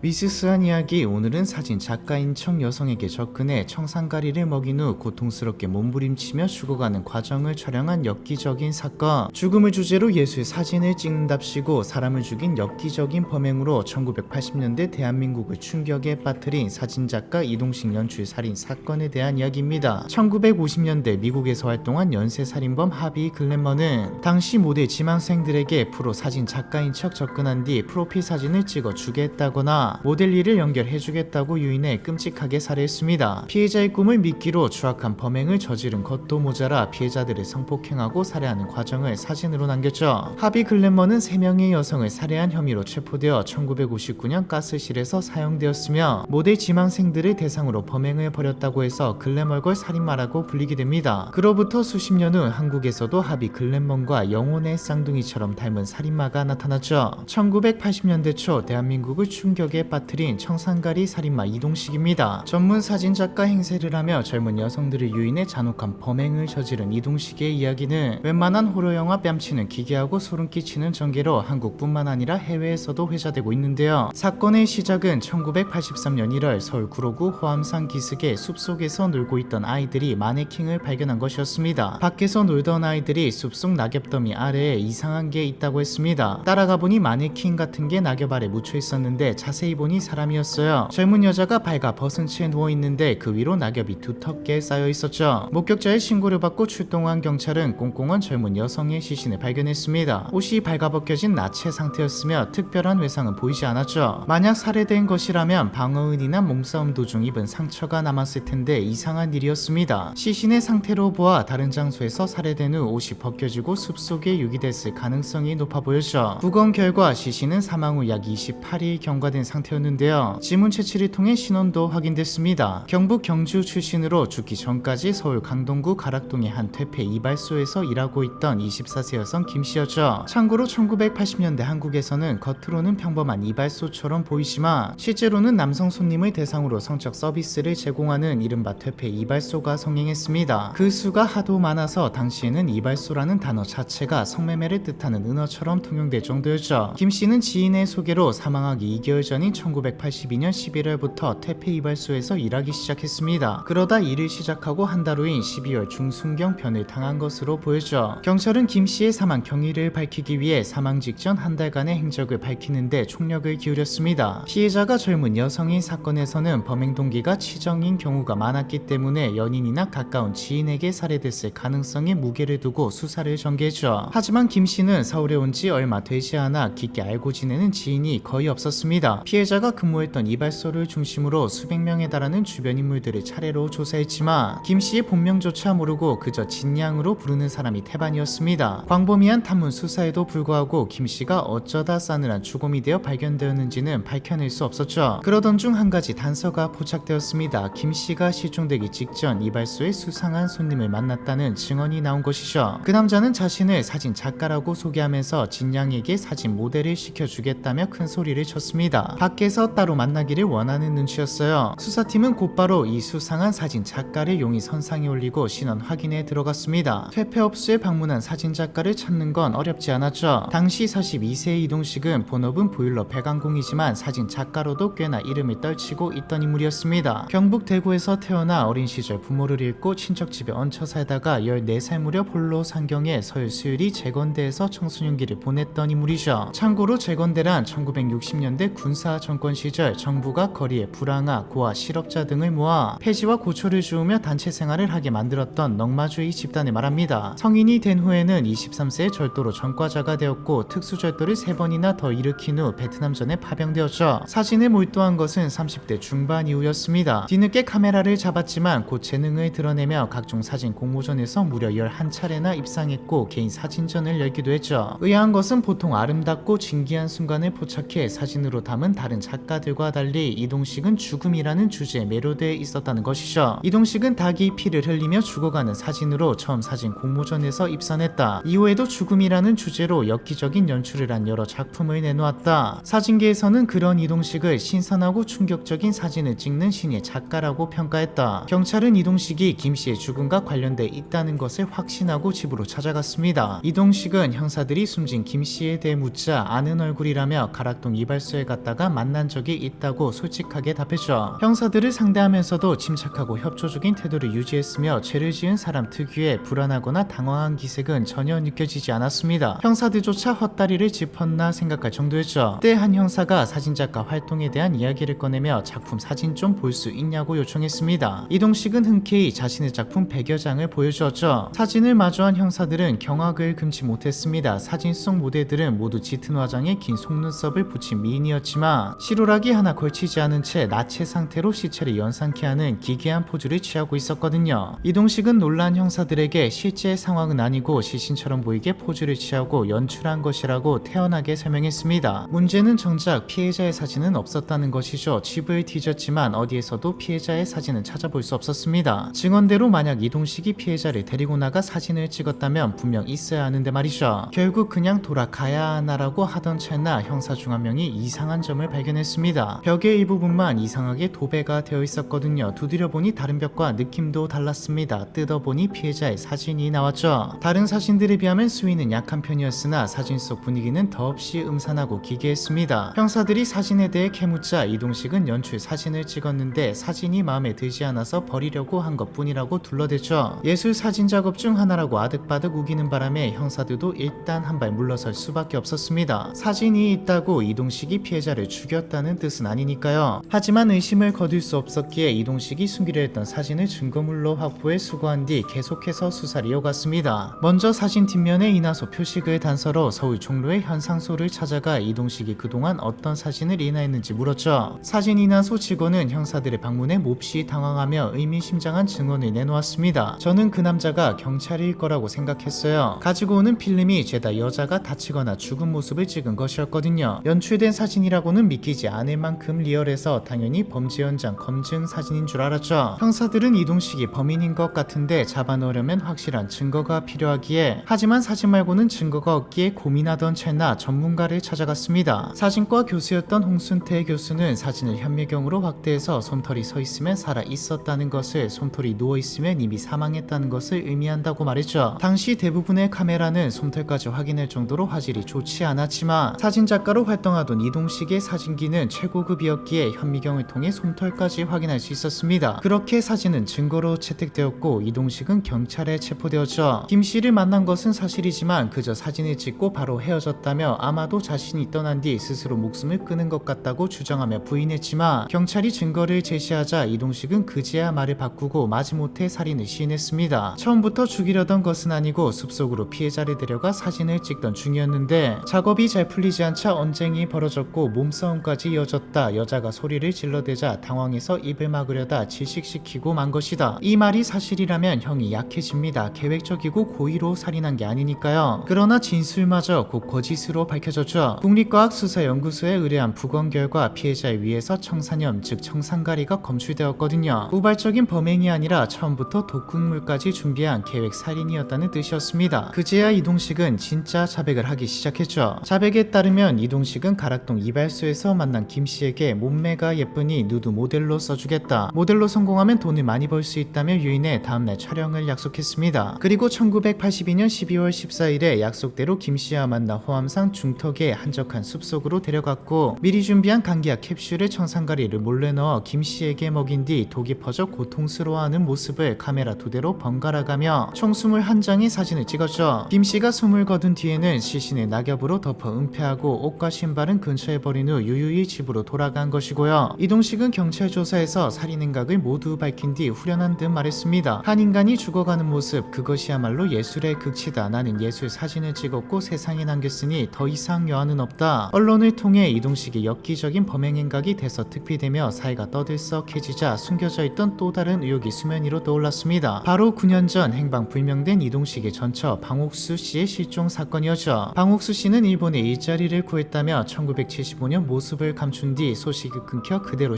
미스스한 이야기. 오늘은 사진 작가인 청 여성에게 접근해 청산가리를 먹인 후 고통스럽게 몸부림치며 죽어가는 과정을 촬영한 엽기적인 사건. 죽음을 주제로 예술 사진을 찍는답시고 사람을 죽인 엽기적인 범행으로 1980년대 대한민국을 충격에 빠뜨린 사진작가 이동식 연출 살인 사건에 대한 이야기입니다. 1950년대 미국에서 활동한 연쇄살인범 하비 글랜머는 당시 모델 지망생들에게 프로 사진 작가인 척 접근한 뒤 프로필 사진을 찍어 주겠다거나 모델 일을 연결해주겠다고 유인해 끔찍하게 살해했습니다. 피해자의 꿈을 미끼로 추악한 범행을 저지른 것도 모자라 피해자들을 성폭행하고 살해하는 과정을 사진으로 남겼죠. 하비 글랜머는 3명의 여성을 살해한 혐의로 체포되어 1959년 가스실에서 사형되었으며 모델 지망생들을 대상으로 범행을 벌였다고 해서 글래멀걸 살인마라고 불리게 됩니다. 그로부터 수십 년 후 한국에서도 하비 글랜머과 영혼의 쌍둥이처럼 닮은 살인마가 나타났죠. 1980년대 초 대한민국을 충격에 빠뜨린 청산가리 살인마 이동식입니다. 전문 사진작가 행세를 하며 젊은 여성들을 유인해 잔혹한 범행을 저지른 이동식의 이야기는 웬만한 호러영화 뺨치는 기괴하고 소름 끼치는 전개로 한국뿐만 아니라 해외에서도 회자되고 있는데요. 사건의 시작은 1983년 1월 서울 구로구 호암산 기슭의 숲속에서 놀고 있던 아이들이 마네킹을 발견한 것이었습니다. 밖에서 놀던 아이들이 숲속 낙엽더미 아래에 이상한 게 있다고 했습니다. 따라가 보니 마네킹 같은 게 낙엽 아래 묻혀 있었는데 자세히 보니 사람이었어요. 젊은 여자가 발가 벗은 채 누워있는데 그 위로 낙엽이 두텁게 쌓여 있었죠. 목격자의 신고를 받고 출동한 경찰은 꽁꽁한 젊은 여성의 시신을 발견했습니다. 옷이 발가벗겨진 나체 상태였으며 특별한 외상은 보이지 않았죠. 만약 살해된 것이라면 방어은이나 몸싸움 도중 입은 상처가 남았을 텐데 이상한 일이었습니다. 시신의 상태로 보아 다른 장소에서 살해된 후 옷이 벗겨지고 숲속에 유기됐을 가능성이 높아 보였죠. 부검 결과 시신은 사망 후 약 28일 경과된 상태였는데요. 지문 채취를 통해 신원도 확인됐습니다. 경북 경주 출신으로 죽기 전까지 서울 강동구 가락동의 한 퇴폐 이발소에서 일하고 있던 24세 여성 김씨였죠. 참고로 1980년대 한국에서는 겉으로는 평범한 이발소처럼 보이지만 실제로는 남성 손님을 대상으로 성적 서비스를 제공하는 이른바 퇴폐 이발소가 성행했습니다. 그 수가 하도 많아서 당시에는 이발소라는 단어 자체가 성매매를 뜻하는 은어처럼 통용될 정도였죠. 김씨는 지인의 소개로 사망하기 2개월 전인 1982년 11월부터 퇴폐 이발소에서 일하기 시작했습니다. 그러다 일을 시작하고 한 달 후인 12월 중순경 변을 당한 것으로 보였죠. 경찰은 김씨의 사망 경위를 밝히기 위해 사망 직전 한 달간의 행적을 밝히는데 총력을 기울였습니다. 피해자가 젊은 여성인 사건에서는 범행 동기가 치정인 경우가 많았기 때문에 연인이나 가까운 지인에게 살해됐을 가능성에 무게를 두고 수사를 전개했죠. 하지만 김씨는 서울에 온 지 얼마 되지 않아 깊게 알고 지내는 지인이 거의 없었습니다. 피해자가 근무했던 이발소를 중심으로 수백 명에 달하는 주변 인물들을 차례로 조사했지만 김씨의 본명조차 모르고 그저 진양으로 부르는 사람이 태반이었습니다. 광범위한 탐문 수사에도 불구하고 김씨가 어쩌다 싸늘한 죽음이 되어 발견되었는지는 밝혀낼 수 없었죠. 그러던 중 한 가지 단서가 포착되었습니다. 김씨가 실종되기 직전 이발소에 수상한 손님을 만났다는 증언이 나온 것이죠. 그 남자는 자신을 사진 작가라고 소개하면서 진양에게 사진 모델을 시켜주겠다며 큰 소리를 쳤습니다. 밖에서 따로 만나기를 원하는 눈치였어요. 수사팀은 곧바로 이 수상한 사진 작가를 용의 선상에 올리고 신원 확인에 들어갔습니다. 퇴폐업소에 방문한 사진 작가를 찾는 건 어렵지 않았죠. 당시 42세의 이동식은 본업은 보일러 배관공이지만 사진 작가로도 꽤나 이름을 떨치고 있던 인물이었습니다. 경북 대구에서 태어나 어린 시절 부모를 잃고 친척집에 얹혀 살다가 14살 무렵 홀로 상경해 서울 수유리 재건대에서 청소년기를 보냈던 인물이죠. 참고로 재건대란 1960년대 군사 정권 시절 정부가 거리에 불황아, 고아, 실업자 등을 모아 폐지와 고초를 주우며 단체 생활을 하게 만들었던 넉마주의 집단을 말합니다. 성인이 된 후에는 23세에 절도로 전과자가 되었고 특수절도를 3번이나 더 일으킨 후 베트남전에 파병되었죠. 사진에 몰두한 것은 30대 중반 이후였습니다. 뒤늦게 카메라를 잡았지만 곧 재능을 드러내며 각종 사진 공모전에서 무려 11차례나 입상했고 개인 사진전을 열기도 했죠. 의아한 것은 보통 아름답고 진기한 순간을 포착해 사진으로 담은 다른 작가들과 달리 이동식은 죽음이라는 주제에 매료되어 있었다는 것이죠. 이동식은 닭이 피를 흘리며 죽어가는 사진으로 처음 사진 공모전에서 입선했다. 이후에도 죽음이라는 주제로 엽기적인 연출을 한 여러 작품을 내놓았다. 사진계에서는 그런 이동식을 신선하고 충격적인 사진을 찍는 신의 작가라고 평가했다. 경찰은 이동식이 김씨의 죽음과 관련돼 있다는 것을 확신하고 집으로 찾아갔습니다. 이동식은 형사들이 숨진 김씨에 대해 묻자 아는 얼굴이라며 가락동 이발소에 갔다가 만난 적이 있다고 솔직하게 답했죠. 형사들을 상대하면서도 침착하고 협조적인 태도를 유지했으며 죄를 지은 사람 특유의 불안하거나 당황한 기색은 전혀 느껴지지 않았습니다. 형사들조차 헛다리를 짚었나 생각할 정도였죠. 때 한 형사가 사진작가 활동에 대한 이야기를 꺼내며 작품 사진 좀 볼 수 있냐고 요청했습니다. 이동식은 흔쾌히 자신의 작품 100여 장을 보여주었죠. 사진을 마주한 형사들은 경악을 금치 못했습니다. 사진 속 모델들은 모두 짙은 화장에 긴 속눈썹을 붙인 미인이었지만 시루라기 하나 걸치지 않은 채 나체 상태로 시체를 연상케 하는 기괴한 포즈를 취하고 있었거든요. 이동식은 놀란 형사들에게 실제 상황은 아니고 시신처럼 보이게 포즈를 취하고 연출한 것이라고 태연하게 설명했습니다. 문제는 정작 피해자의 사진은 없었다는 것이죠. 집을 뒤졌지만 어디에서도 피해자의 사진은 찾아볼 수 없었습니다. 증언대로 만약 이동식이 피해자를 데리고 나가 사진을 찍었다면 분명 있어야 하는데 말이죠. 결국 그냥 돌아가야 하나라고 하던 찰나 형사 중 한 명이 이상한 점을 발견했습니다. 벽의 일부분만 이상하게 도배가 되어 있었거든요. 두드려보니 다른 벽과 느낌도 달랐습니다. 뜯어보니 피해자의 사진이 나왔죠. 다른 사진들에 비하면 수위는 약한 편이었으나 사진 속 분위기는 더없이 음산하고 기괴했습니다. 형사들이 사진에 대해 캐묻자 이동식은 연출 사진을 찍었는데 사진이 마음에 들지 않아서 버리려고 한 것뿐이라고 둘러댔죠. 예술 사진 작업 중 하나라고 아득바득 우기는 바람에 형사들도 일단 한 발 물러설 수밖에 없었습니다. 사진이 있다고 이동식이 피해자를 죽였다는 뜻은 아니니까요. 하지만 의심을 거둘 수 없었기에 이동식이 숨기려 했던 사진을 증거물로 확보해 수거한 뒤 계속해서 수사를 이어갔습니다. 먼저 사진 뒷면에 인화소 표식을 단서로 서울 종로의 현상소를 찾아가 이동식이 그동안 어떤 사진을 인화했는지 물었죠. 사진 인화소 직원은 형사들의 방문에 몹시 당황하며 의미심장한 증언을 내놓았습니다. 저는 그 남자가 경찰일 거라고 생각했어요. 가지고 오는 필름이 죄다 여자가 다치거나 죽은 모습을 찍은 것이었거든요. 연출된 사진이라고는 믿기지 않을 만큼 리얼해서 당연히 범죄 현장 검증 사진인 줄 알았죠. 형사들은 이동식이 범인인 것 같은데 잡아넣으려면 확실한 증거가 필요하기에 하지만 사진 말고는 증거가 없기에 고민하던 찰나 전문가를 찾아갔습니다. 사진과 교수였던 홍순태 교수는 사진을 현미경으로 확대해서 솜털이 서 있으면 살아 있었다는 것을, 솜털이 누워 있으면 이미 사망했다는 것을 의미한다고 말했죠. 당시 대부분의 카메라는 솜털까지 확인할 정도로 화질이 좋지 않았지만 사진작가로 활동하던 이동식의 사진기는 최고급이었기에 현미경을 통해 솜털까지 확인할 수 있었습니다. 그렇게 사진은 증거로 채택되었고 이동식은 경찰에 체포되었죠. 김씨를 만난 것은 사실이지만 그저 사진을 찍고 바로 헤어졌다며 아마도 자신이 떠난 뒤 스스로 목숨을 끊은 것 같다고 주장하며 부인했지만 경찰이 증거를 제시하자 이동식은 그제야 말을 바꾸고 마지못해 살인을 시인했습니다. 처음부터 죽이려던 것은 아니고 숲속으로 피해자를 데려가 사진을 찍던 중이었는데 작업이 잘 풀리지 않자 언쟁이 벌어졌고 몸싸움까지 이어졌다. 여자가 소리를 질러대자 당황해서 입을 막으려다 질식시키고 만 것이다. 이 말이 사실이라면 형이 약해집니다. 계획적이고 고의로 살인한 게 아니니까요. 그러나 진술마저 곧 거짓으로 밝혀졌죠. 국립과학수사연구소에 의뢰한 부검 결과 피해자의 위에서 청산염 즉 청산가리가 검출되었거든요. 우발적인 범행이 아니라 처음부터 독극물까지 준비한 계획 살인이었다는 뜻이었습니다. 그제야 이동식은 진짜 자백을 하기 시작했죠. 자백에 따르면 이동식은 가락동 이발소에서 만난 김씨에게 몸매가 예쁘니 누드 모델로 써주겠다. 모델로 성공하면 돈을 많이 벌 수 있다며 유인해 다음날 촬영을 약속했습니다. 그리고 1982년 12월 14일에 약속대로 김씨와 만나 호암산 중턱의 한적한 숲속으로 데려갔고 미리 준비한 감기약 캡슐에 청산가리를 몰래 넣어 김씨에게 먹인 뒤 독이 퍼져 고통스러워하는 모습을 카메라 2대로 번갈아가며 총 21장의 사진을 찍었죠. 김씨가 숨을 거둔 뒤에는 시신을 낙엽으로 덮어 은폐하고 옷과 신발은 근처에 버린 후 유유히 집으로 돌아간 것이고요. 이동식은 경찰 조사에서 살인 행각을 모두 밝힌 뒤 후련한 듯 말했습니다. 한 인간이 죽어가는 모습, 그것이야말로 예술의 극치다. 나는 예술 사진을 찍었고 세상에 남겼으니 더 이상 여한은 없다. 언론을 통해 이동식의 엽기적인 범행 행각이 대서특필되며 사회가 떠들썩해지자 숨겨져 있던 또 다른 의혹이 수면 위로 떠올랐습니다. 바로 9년 전 행방불명된 이동식의 전처 방옥수 씨의 실종 사건이었죠. 방옥수 씨는 일본에 일자리를 구했다며 1975년 모습을 감춘 뒤 소식이 끊겨 그대로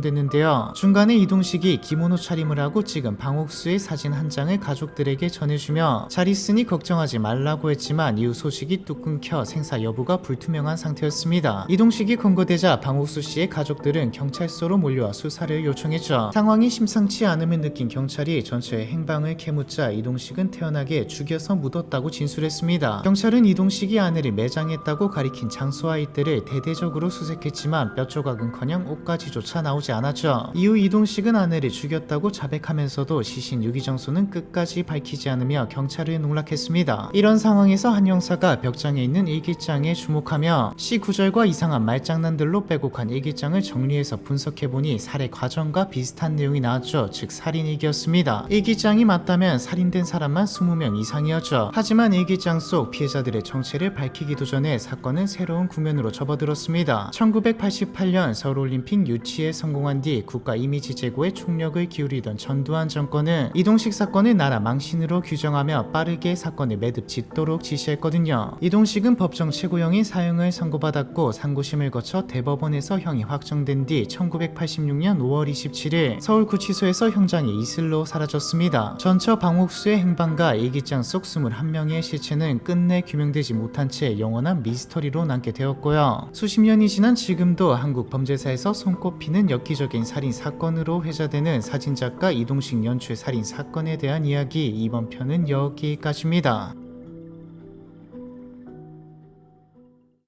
실종됐는데요. 중간에 이동식이 기모노 차림을 하고 찍은 방옥수의 사진 한 장을 가족들에게 전해주며 잘 있으니 걱정하지 말라고 했지만 이후 소식이 뚝 끊겨 생사 여부가 불투명한 상태였습니다. 이동식이 검거되자 방옥수 씨의 가족들은 경찰서로 몰려와 수사를 요청했죠. 상황이 심상치 않음을 느낀 경찰이 전처의 행방을 캐묻자 이동식은 태연하게 죽여서 묻었다고 진술했습니다. 경찰은 이동식이 아내를 매장했다고 가리킨 장소와 이때를 대대적으로 수색했지만 뼈 조각은커녕 옷가지조차 나오지 않았죠. 이후 이동식은 아내를 죽였다고 자백하면서도 시신 유기장소는 끝까지 밝히지 않으며 경찰을 농락했습니다. 이런 상황에서 한 형사가 벽장에 있는 일기장에 주목하며 시 구절과 이상한 말장난들로 빼곡한 일기장을 정리해서 분석해보니 살해 과정과 비슷한 내용이 나왔죠. 즉 살인일기였습니다. 일기장이 맞다면 살인된 사람만 20명 이상이었죠. 하지만 일기장 속 피해자들의 정체를 밝히기도 전에 사건은 새로운 국면으로 접어들었습니다. 1988년 서울올림픽 유치에 성공한 뒤 국가 이미지 제고에 총력을 기울이던 전두환 정권은 이동식 사건을 나라 망신으로 규정하며 빠르게 사건을 매듭 짓도록 지시했거든요. 이동식은 법정 최고형인 사형을 선고받았고 상고심을 거쳐 대법원에서 형이 확정된 뒤 1986년 5월 27일 서울구치소에서 형장이 이슬로 사라졌습니다. 전처 방옥수의 행방과 일기장 속 21명의 실체는 끝내 규명되지 못한 채 영원한 미스터리로 남게 되었고요. 수십 년이 지난 지금도 한국 범죄사에서 손꼽히는 엽기적인 살인 사건으로 회자되는 사진작가 이동식 연출 살인 사건에 대한 이야기, 이번 편은 여기까지입니다.